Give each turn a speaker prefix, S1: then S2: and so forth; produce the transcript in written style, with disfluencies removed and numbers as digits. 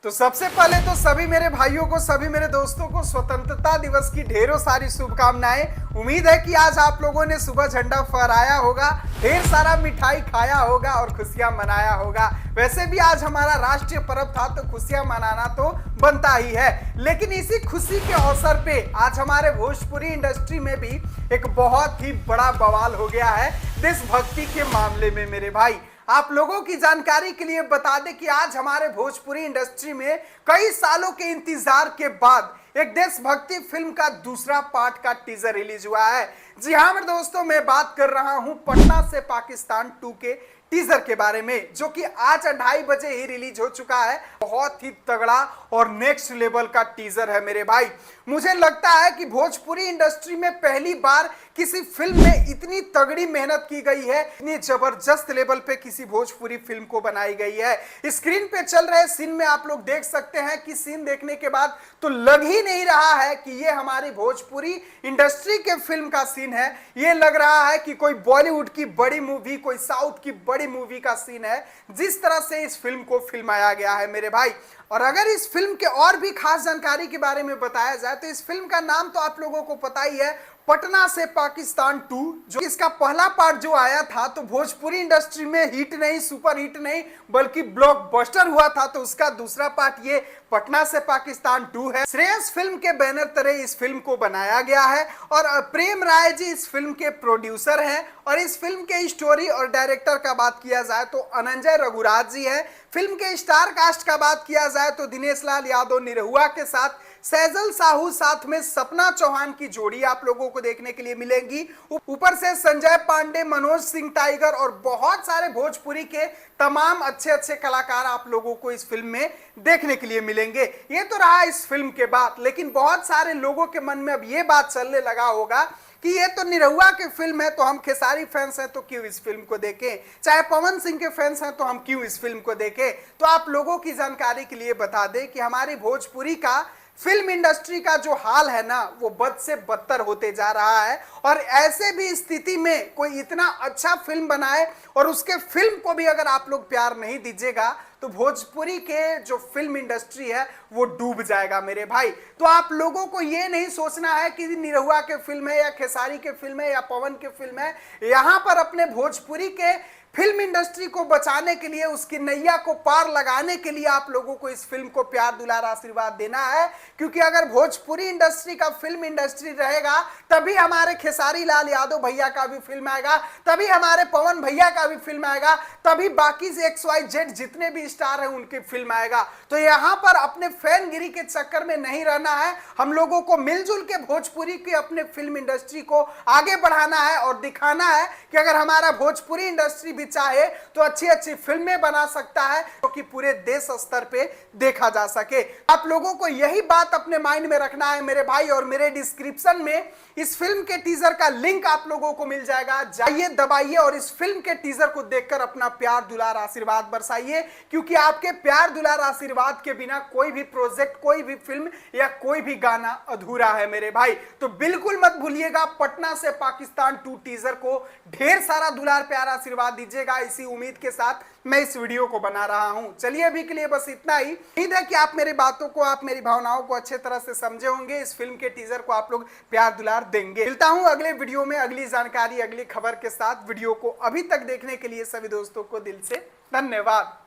S1: तो सबसे पहले तो सभी मेरे भाइयों को, सभी मेरे दोस्तों को स्वतंत्रता दिवस की ढेरों सारी शुभकामनाएं। उम्मीद है कि आज आप लोगों ने सुबह झंडा फहराया होगा, ढेर सारा मिठाई खाया होगा और खुशियां मनाया होगा। वैसे भी आज हमारा राष्ट्रीय पर्व था तो खुशियां मनाना तो बनता ही है। लेकिन इसी खुशी के अवसर पे आज हमारे भोजपुरी इंडस्ट्री में भी एक बहुत ही बड़ा बवाल हो गया है देशभक्ति के मामले में। मेरे भाई, आप लोगों की जानकारी के लिए बता दें कि आज हमारे भोजपुरी इंडस्ट्री में कई सालों के इंतजार के बाद एक देशभक्ति फिल्म का दूसरा पार्ट का टीजर रिलीज हुआ है। जी हाँ मेरे दोस्तों, मैं बात कर रहा हूं पटना से पाकिस्तान 2 के टीजर के बारे में, जो कि आज 2:30 बजे ही रिलीज हो चुका है। बहुत ही तगड़ा और नेक्स्ट लेवल का टीजर है मेरे भाई। मुझे लगता है कि भोजपुरी इंडस्ट्री में पहली बार किसी फिल्म में इतनी तगड़ी मेहनत की गई है, इतनी जबरदस्त लेवल पे किसी भोजपुरी फिल्म को बनाई गई है। स्क्रीन पे चल रहे सीन में आप लोग देख सकते हैं कि सीन देखने के बाद तो लग ही नहीं रहा है कि ये हमारी भोजपुरी इंडस्ट्री के फिल्म का सीन है। ये लग रहा है कि कोई बॉलीवुड की बड़ी मूवी, कोई साउथ की बड़ी मूवी का सीन है, जिस तरह से इस फिल्म को फिल्माया गया है मेरे भाई। और अगर इस फिल्म के और भी खास जानकारी के बारे में बताया जाए तो इस फिल्म का नाम तो आप लोगों को पता ही है, पटना से पाकिस्तान 2। जो इसका पहला पार्ट जो आया था तो भोजपुरी इंडस्ट्री में हिट नहीं, सुपर हिट नहीं, बल्कि ब्लॉकबस्टर हुआ था। तो उसका दूसरा पार्ट ये पटना से पाकिस्तान 2 है। श्रेयस फिल्म के बैनर तले इस फिल्म को बनाया गया है और प्रेम राय जी इस फिल्म के प्रोड्यूसर हैं। और इस फिल्म के स्टोरी और डायरेक्टर का बात किया जाए तो अनंजय रघुराज जी है। फिल्म के स्टार कास्ट का बात किया जाए तो दिनेश लाल यादव निरहुआ के साथ, सैजल साहू साथ में सपना चौहान की जोड़ी आप लोगों को देखने के लिए मिलेगी। ऊपर से संजय पांडे, मनोज सिंह टाइगर और बहुत सारे भोजपुरी के तमाम अच्छे अच्छे कलाकार आप लोगों को इस फिल्म में देखने के लिए मिलेंगे। ये तो रहा इस फिल्म के बाद, लेकिन बहुत सारे लोगों के मन में अब ये बात चलने लगा होगा कि ये तो निरहुआ की फिल्म है, तो हम खेसारी फैंस हैं तो क्यों इस फिल्म को देखें, चाहे पवन सिंह के फैंस हैं तो हम क्यों इस फिल्म को देखें। तो आप लोगों की जानकारी के लिए बता दें कि हमारी भोजपुरी का फिल्म इंडस्ट्री का जो हाल है ना, वो बद से बदतर होते जा रहा है। और ऐसे भी स्थिति में कोई इतना अच्छा फिल्म बनाए और उसके फिल्म को भी अगर आप लोग प्यार नहीं दीजिएगा तो भोजपुरी के जो फिल्म इंडस्ट्री है वो डूब जाएगा मेरे भाई। तो आप लोगों को ये नहीं सोचना है कि निरहुआ के फिल्म है या खेसारी के फिल्म है या पवन के फिल्म है। यहाँ पर अपने भोजपुरी के फिल्म इंडस्ट्री को बचाने के लिए, उसकी नैया को पार लगाने के लिए आप लोगों को इस फिल्म को प्यार दुलार आशीर्वाद देना है। क्योंकि अगर भोजपुरी इंडस्ट्री का फिल्म इंडस्ट्री रहेगा तभी हमारे खेसारी लाल यादव भैया का भी फिल्म आएगा, तभी हमारे पवन भैया का भी फिल्म आएगा, तभी बाकी से XYZ जितने भी स्टार हैं उनकी फिल्म आएगा। तो यहाँ पर अपने फैनगिरी के चक्कर में नहीं रहना है। हम लोगों को मिलजुल के भोजपुरी की अपने फिल्म इंडस्ट्री को आगे बढ़ाना है और दिखाना है कि अगर हमारा भोजपुरी इंडस्ट्री भी चाहे तो अच्छी अच्छी फिल्में बना सकता है, क्योंकि पूरे देश स्तर पे देखा जा सके। आप लोगों को यही बात अपने माइंड में रखना है मेरे भाई। और मेरे डिस्क्रिप्शन में इस फिल्म के टीजर का लिंक आप लोगों को मिल जाएगा, जाइए दबाइए और इस फिल्म के टीजर को देखकर अपना प्यार दुलार आशीर्वाद बरसाइए। क्योंकि आपके प्यार दुलार आशीर्वाद के बिना कोई भी प्रोजेक्ट, कोई भी फिल्म या कोई भी गाना अधूरा है मेरे भाई। तो बिल्कुल मत भूलिएगा पटना से पाकिस्तान 2 टीजर को ढेर सारा दुलार प्यार आशीर्वाद दीजिएगा। इसी उम्मीद के साथ मैं इस वीडियो को बना रहा हूं। चलिए अभी के लिए बस इतना ही। उम्मीद है कि आप मेरी बातों को, आप मेरी भावनाओं को अच्छे तरह से समझे होंगे। इस फिल्म के टीजर को आप लोग प्यार दुलार देंगे। मिलता हूं अगले वीडियो में अगली जानकारी, अगली खबर के साथ। वीडियो को अभी तक देखने के लिए सभी दोस्तों को दिल से धन्यवाद।